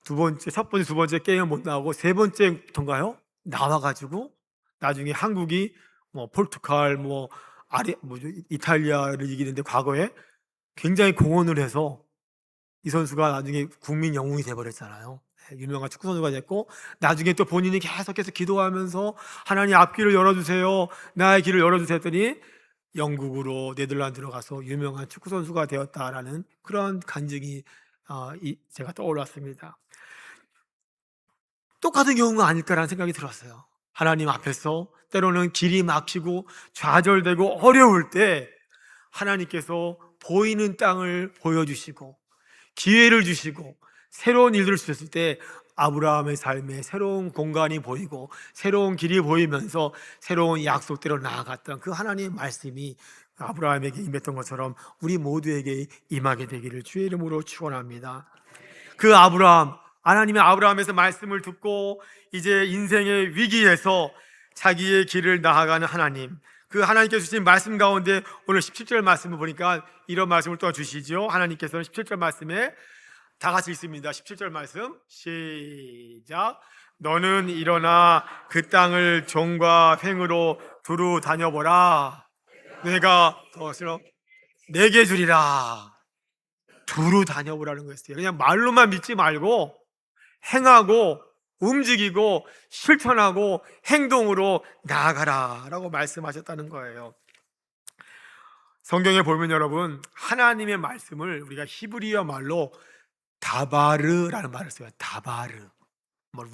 첫 번째, 두 번째 게임은 못 나오고 세 번째던가요? 나와가지고 나중에 한국이 뭐 포르투갈, 이탈리아를 이기는데 과거에 굉장히 공헌을 해서 이 선수가 나중에 국민 영웅이 돼버렸잖아요. 유명한 축구 선수가 됐고 나중에 또 본인이 계속해서 기도하면서 하나님 앞길을 열어주세요, 나의 길을 열어주세요 했더니 영국으로 네덜란드로 가서 유명한 축구 선수가 되었다라는 그런 간증이 제가 떠올랐습니다. 똑같은 경우가 아닐까라는 생각이 들었어요. 하나님 앞에서 때로는 길이 막히고 좌절되고 어려울 때 하나님께서 보이는 땅을 보여주시고 기회를 주시고 새로운 일들을 주셨을 때 아브라함의 삶에 새로운 공간이 보이고 새로운 길이 보이면서 새로운 약속대로 나아갔던 그 하나님의 말씀이 아브라함에게 임했던 것처럼 우리 모두에게 임하게 되기를 주의 이름으로 축원합니다. 그 하나님의 아브라함에서 말씀을 듣고 이제 인생의 위기에서 자기의 길을 나아가는 하나님, 그 하나님께서 주신 말씀 가운데 오늘 17절 말씀을 보니까 이런 말씀을 또 주시죠. 하나님께서는 17절 말씀에 다 같이 읽습니다. 17절 말씀 시작. 너는 일어나 그 땅을 종과 횡으로 두루 다녀보라. 내가 그것을 내게 주리라. 두루 다녀보라는 거였어요. 그냥 말로만 믿지 말고 행하고 움직이고 실천하고 행동으로 나아가라 라고 말씀하셨다는 거예요. 성경에 보면 여러분, 하나님의 말씀을 우리가 히브리어 말로 다바르라는 말을 써요. 다바르,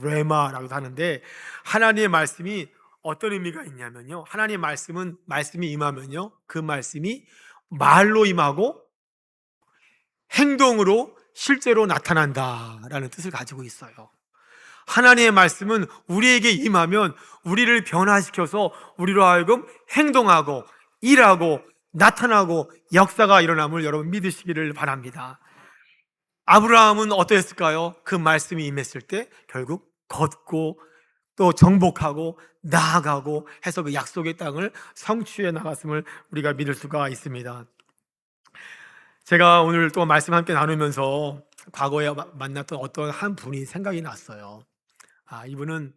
레마라고도 하는데 하나님의 말씀이 어떤 의미가 있냐면요, 하나님의 말씀이 임하면요, 그 말씀이 말로 임하고 행동으로 실제로 나타난다라는 뜻을 가지고 있어요. 하나님의 말씀은 우리에게 임하면 우리를 변화시켜서 우리로 하여금 행동하고 일하고 나타나고 역사가 일어남을 여러분 믿으시기를 바랍니다. 아브라함은 어떠했을까요? 그 말씀이 임했을 때 결국 걷고 또 정복하고 나아가고 해서 그 약속의 땅을 성취해 나갔음을 우리가 믿을 수가 있습니다. 제가 오늘 또 말씀 함께 나누면서 과거에 만났던 어떤 한 분이 생각이 났어요. 이분은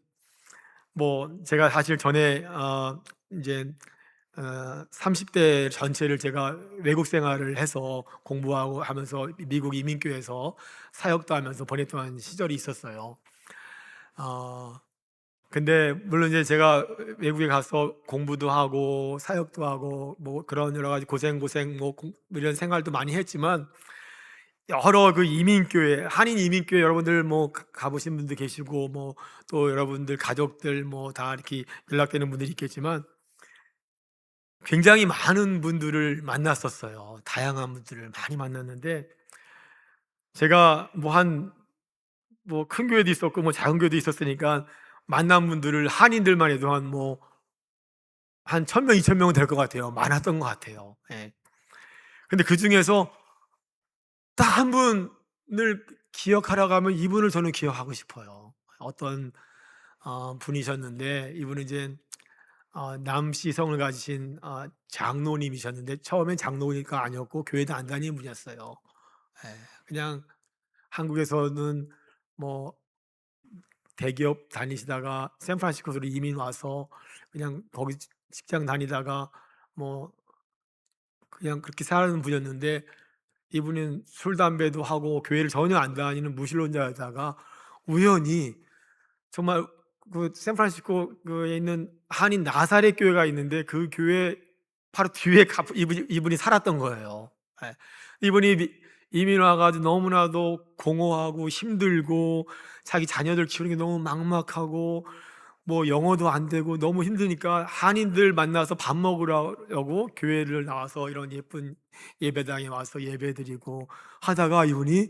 제가 사실 전에 이제 30대 전체를 제가 외국 생활을 해서 공부하고 하면서 미국 이민교회에서 사역도 하면서 보냈던 시절이 있었어요. 근데 물론 이제 제가 외국에 가서 공부도 하고 사역도 하고 그런 여러 가지 고생 이런 생활도 많이 했지만 여러 그 이민교회, 한인 이민교회 여러분들 가보신 분도 계시고 또 여러분들 가족들 다 이렇게 연락되는 분들이 있겠지만 굉장히 많은 분들을 만났었어요. 다양한 분들을 많이 만났는데 제가 큰 교회도 있었고 작은 교회도 있었으니까 만난 분들을 한인들만 해도 한 1,000명, 2,000명은 될 것 같아요. 많았던 것 같아요. 예. 근데 그 중에서 딱 한 분을 기억하라고 하면 이분을 저는 기억하고 싶어요. 어떤 분이셨는데 이분은 이제 남씨성을 가지신 장로님이셨는데 처음엔 장로니까 아니었고 교회도 안 다니는 분이었어요. 예. 그냥 한국에서는 대기업 다니시다가 샌프란시스코로 이민 와서 그냥 거기 직장 다니다가 그냥 그렇게 사는 분이었는데 이분은 술 담배도 하고 교회를 전혀 안 다니는 무신론자였다가 우연히 정말 그 샌프란시스코에 있는 한인 나사렛 교회가 있는데 그 교회 바로 뒤에 이분이 살았던 거예요. 예. 이분이 이민 와가지고 너무나도 공허하고 힘들고 자기 자녀들 키우는 게 너무 막막하고 뭐 영어도 안 되고 너무 힘드니까 한인들 만나서 밥 먹으려고 교회를 나와서 이런 예쁜 예배당에 와서 예배드리고 하다가 이분이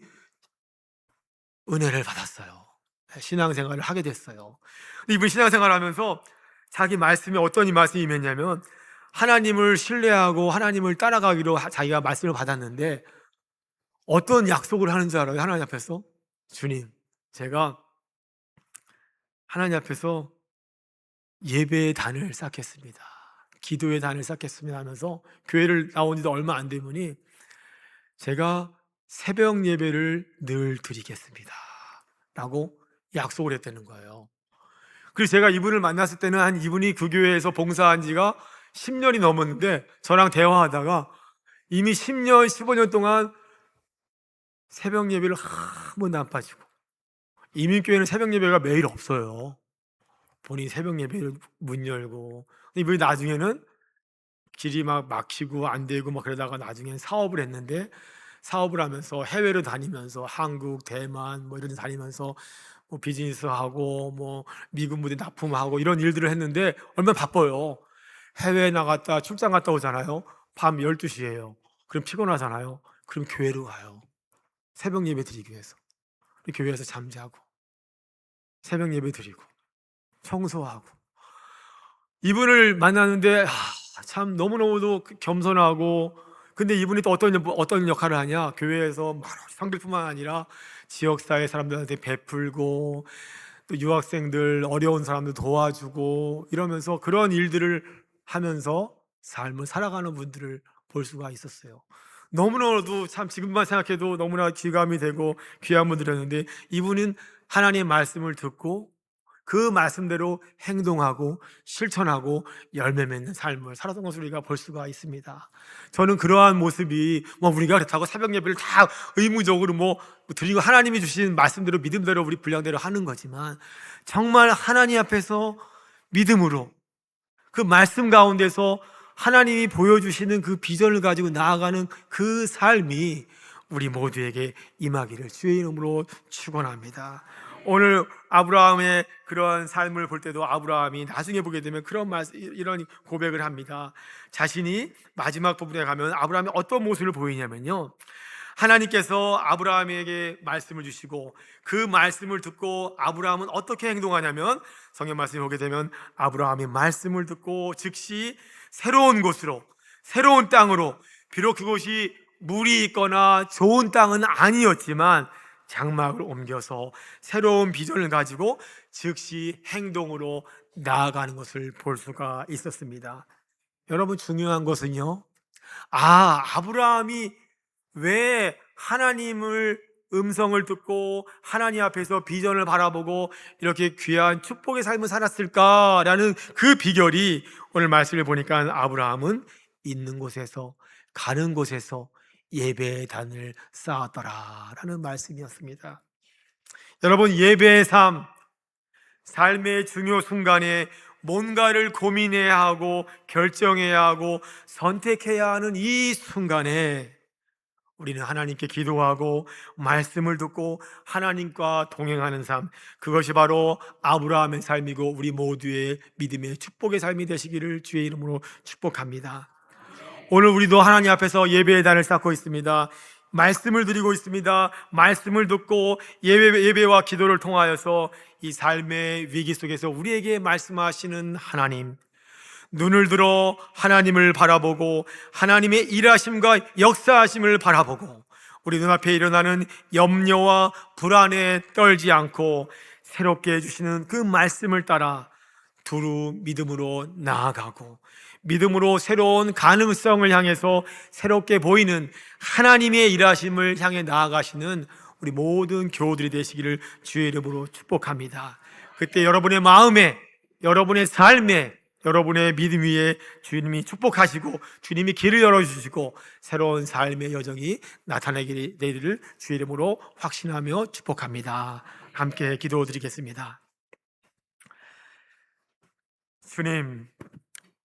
은혜를 받았어요. 신앙생활을 하게 됐어요. 근데 이분 신앙생활을 하면서 자기 말씀이 어떤 말씀이 임했냐면 하나님을 신뢰하고 하나님을 따라가기로 자기가 말씀을 받았는데 어떤 약속을 하는 줄 알아요? 하나님 앞에서 주님, 제가 하나님 앞에서 예배의 단을 쌓겠습니다. 기도의 단을 쌓겠습니다 하면서 교회를 나온 지도 얼마 안 되더니 제가 새벽 예배를 늘 드리겠습니다 라고 약속을 했다는 거예요. 그래서 제가 이분을 만났을 때는 이분이 그 교회에서 봉사한 지가 10년이 넘었는데 저랑 대화하다가 이미 10년, 15년 동안 새벽 예배를 한 번도 안 빠지고, 이민교회는 새벽 예배가 매일 없어요. 본인이 새벽 예배를 문 열고, 이분이 나중에는 길이 막 막히고 안 되고 막 그러다가 나중엔 사업을 했는데, 사업을 하면서 해외를 다니면서 한국, 대만 뭐 이런 데 다니면서 뭐 비즈니스하고 뭐 미국 무대 납품하고 이런 일들을 했는데 얼마나 바빠요. 해외 나갔다 출장 갔다 오잖아요. 밤 12시예요. 그럼 피곤하잖아요. 그럼 교회로 가요. 새벽 예배 드리기 위해서. 교회에서 잠자고 새벽 예배 드리고 청소하고. 이분을 만났는데 참 너무너무도 겸손하고, 근데 이분이 또 어떤 역할을 하냐, 교회에서 많은 성들뿐만 아니라 지역사회 사람들한테 베풀고 또 유학생들 어려운 사람들 도와주고 이러면서 그런 일들을 하면서 삶을 살아가는 분들을 볼 수가 있었어요. 너무나도 참 지금만 생각해도 너무나 귀감이 되고 귀한 분들이었는데, 이분은 하나님의 말씀을 듣고 그 말씀대로 행동하고 실천하고 열매 맺는 삶을 살았던 것을 우리가 볼 수가 있습니다. 저는 그러한 모습이 우리가 그렇다고 새벽 예배를 다 의무적으로 드리고 하나님이 주신 말씀대로 믿음대로 우리 분량대로 하는 거지만, 정말 하나님 앞에서 믿음으로 그 말씀 가운데서 하나님이 보여주시는 그 비전을 가지고 나아가는 그 삶이 우리 모두에게 임하기를 주의 이름으로 축원합니다. 오늘 아브라함의 그런 삶을 볼 때도 아브라함이 나중에 보게 되면 이런 고백을 합니다. 자신이 마지막 부분에 가면 아브라함이 어떤 모습을 보이냐면요, 하나님께서 아브라함에게 말씀을 주시고 그 말씀을 듣고 아브라함은 어떻게 행동하냐면, 성경 말씀을 보게 되면 아브라함이 말씀을 듣고 즉시 새로운 곳으로, 새로운 땅으로, 비록 그곳이 물이 있거나 좋은 땅은 아니었지만 장막을 옮겨서 새로운 비전을 가지고 즉시 행동으로 나아가는 것을 볼 수가 있었습니다. 여러분, 중요한 것은요, 아브라함이 왜 하나님을 음성을 듣고 하나님 앞에서 비전을 바라보고 이렇게 귀한 축복의 삶을 살았을까라는 그 비결이 오늘 말씀을 보니까 아브라함은 있는 곳에서 가는 곳에서 예배의 단을 쌓았더라라는 말씀이었습니다. 여러분, 예배의 삶의 중요 순간에 뭔가를 고민해야 하고 결정해야 하고 선택해야 하는 이 순간에 우리는 하나님께 기도하고 말씀을 듣고 하나님과 동행하는 삶, 그것이 바로 아브라함의 삶이고 우리 모두의 믿음의 축복의 삶이 되시기를 주의 이름으로 축복합니다. 오늘 우리도 하나님 앞에서 예배의 단을 쌓고 있습니다. 말씀을 드리고 있습니다. 말씀을 듣고 예배와 기도를 통하여서 이 삶의 위기 속에서 우리에게 말씀하시는 하나님, 눈을 들어 하나님을 바라보고 하나님의 일하심과 역사하심을 바라보고 우리 눈앞에 일어나는 염려와 불안에 떨지 않고 새롭게 해주시는 그 말씀을 따라 두루 믿음으로 나아가고 믿음으로 새로운 가능성을 향해서 새롭게 보이는 하나님의 일하심을 향해 나아가시는 우리 모든 교우들이 되시기를 주의 이름으로 축복합니다. 그때 여러분의 마음에, 여러분의 삶에, 여러분의 믿음 위에 주님이 축복하시고 주님이 길을 열어주시고 새로운 삶의 여정이 나타나기를 주의 이름으로 확신하며 축복합니다. 함께 기도드리겠습니다. 주님,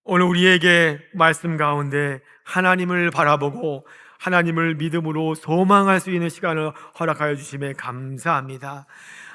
오늘 우리에게 말씀 가운데 하나님을 바라보고 하나님을 믿음으로 소망할 수 있는 시간을 허락하여 주심에 감사합니다.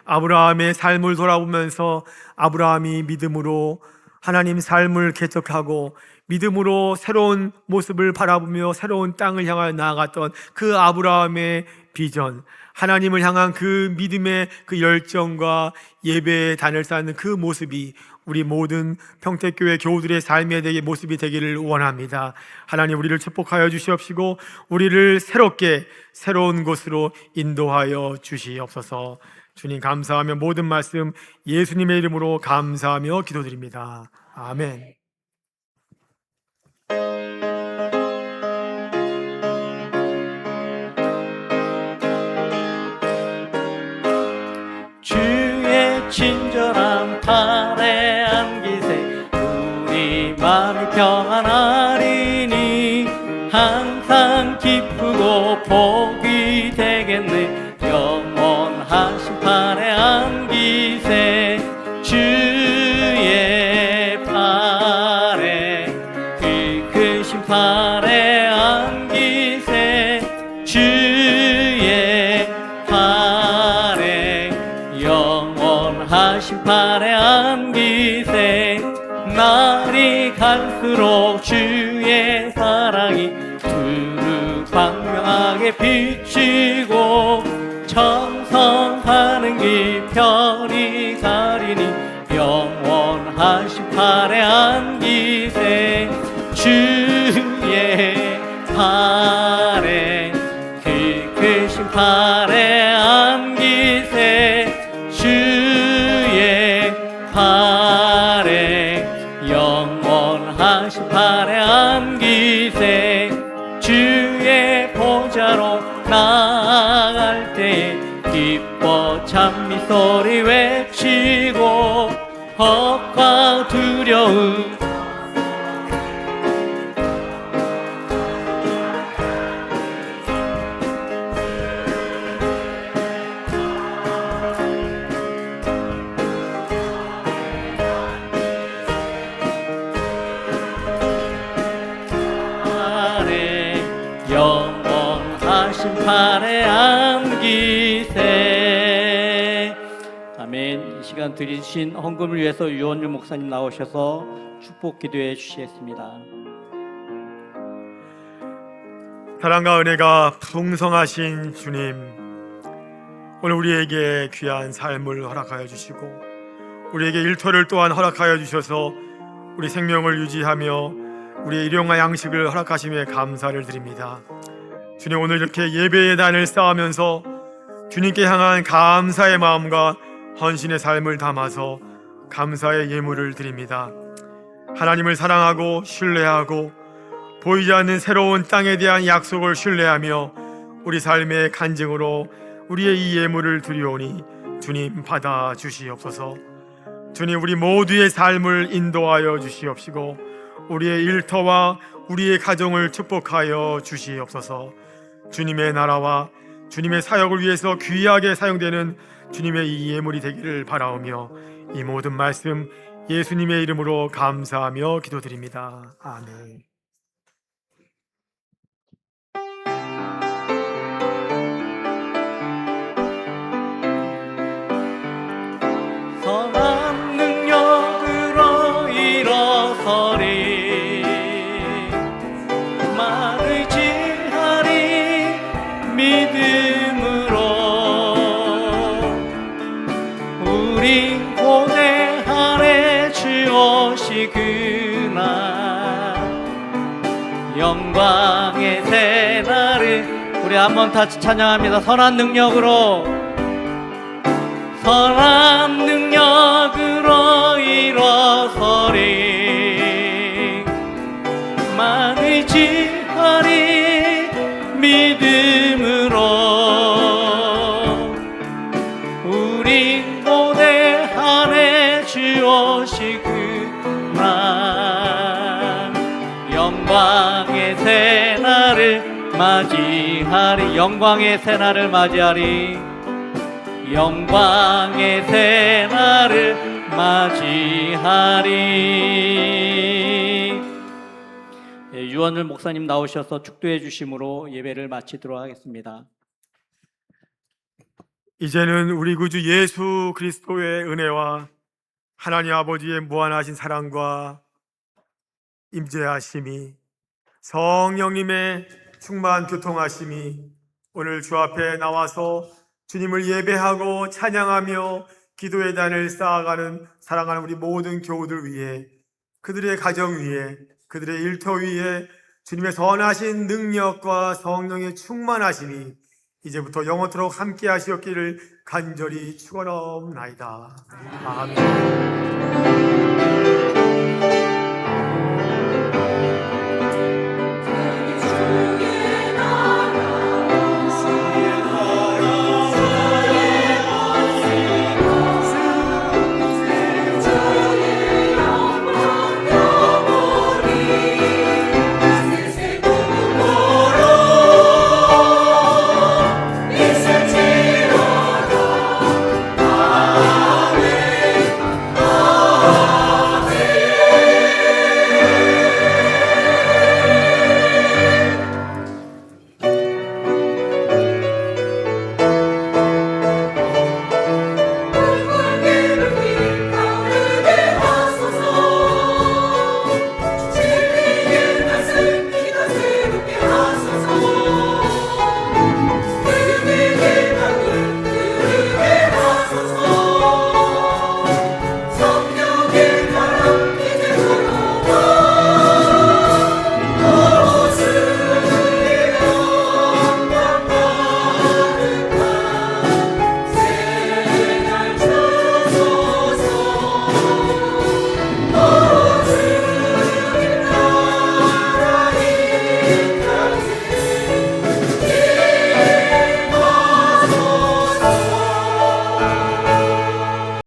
아브라함의 삶을 돌아보면서 아브라함이 믿음으로 하나님 삶을 개척하고 믿음으로 새로운 모습을 바라보며 새로운 땅을 향하여 나아갔던 그 아브라함의 비전, 하나님을 향한 그 믿음의 그 열정과 예배의 단을 쌓는 그 모습이 우리 모든 평택교회 교우들의 삶의 모습이 되기를 원합니다. 하나님, 우리를 축복하여 주시옵시고 우리를 새롭게 새로운 곳으로 인도하여 주시옵소서. 주님, 감사하며 모든 말씀 예수님의 이름으로 감사하며 기도드립니다. 아멘. 주의 친절한 팔에 안기세 우리 마음이 평안하리니 항상 기쁘고 복이 되겠네. 영원하신 팔에 안기세 주의 팔에 그 크신 팔에 안기세 주의 팔에 영원하신 팔에 안기세. 날이 갈수록 주의 사랑이 두루 광명하게 비치고 청성하는 길 별이 가리니 영원하신 팔에 안기세 주의 팔에 그 크신 팔에 안기세 주의 팔에 영원하신 팔에 안기세. 주의 보좌로 나아갈 때 기뻐 찬미 소리 외치고 겁과 두려움 영원하신 팔에 안기세. 아멘. 이 시간 드리신 헌금을 위해서 유원주 목사님 나오셔서 축복 기도해 주시겠습니다. 사랑과 은혜가 풍성하신 주님, 오늘 우리에게 귀한 삶을 허락하여 주시고 우리에게 일터를 또한 허락하여 주셔서 우리 생명을 유지하며 우리의 일용할 양식을 허락하심에 감사를 드립니다. 주님, 오늘 이렇게 예배의 단을 쌓으면서 주님께 향한 감사의 마음과 헌신의 삶을 담아서 감사의 예물을 드립니다. 하나님을 사랑하고 신뢰하고 보이지 않는 새로운 땅에 대한 약속을 신뢰하며 우리 삶의 간증으로 우리의 이 예물을 드리오니 주님 받아 주시옵소서. 주님, 우리 모두의 삶을 인도하여 주시옵시고 우리의 일터와 우리의 가정을 축복하여 주시옵소서. 주님의 나라와 주님의 사역을 위해서 귀하게 사용되는 주님의 이 예물이 되기를 바라오며 이 모든 말씀 예수님의 이름으로 감사하며 기도드립니다. 아멘. 선한 능력으로 일어서리 말을 지하리 믿음으로 우린 고대하래 주 오시그나 영광의 새날을 우리 한번 다시 찬양합니다. 선한 능력으로 선한 능력으로 일어서리 만을 지하리 믿음으로 우린 고대하네 주 오시구나 영광의 새날을 맞이하리 영광의 새날을 맞이하리 영광의 새날을 맞이하리. 유원을 목사님 나오셔서 축도해 주심으로 예배를 마치도록 하겠습니다. 이제는 우리 구주 예수 그리스도의 은혜와 하나님 아버지의 무한하신 사랑과 임재하심이, 성령님의 충만 교통하심이 오늘 주 앞에 나와서 주님을 예배하고 찬양하며 기도의 단을 쌓아가는 사랑하는 우리 모든 교우들 위해, 그들의 가정 위에, 그들의 일터 위에 주님의 선하신 능력과 성령의 충만하심이 이제부터 영원토록 함께 하시옵기를 간절히 축원하옵나이다. 아멘.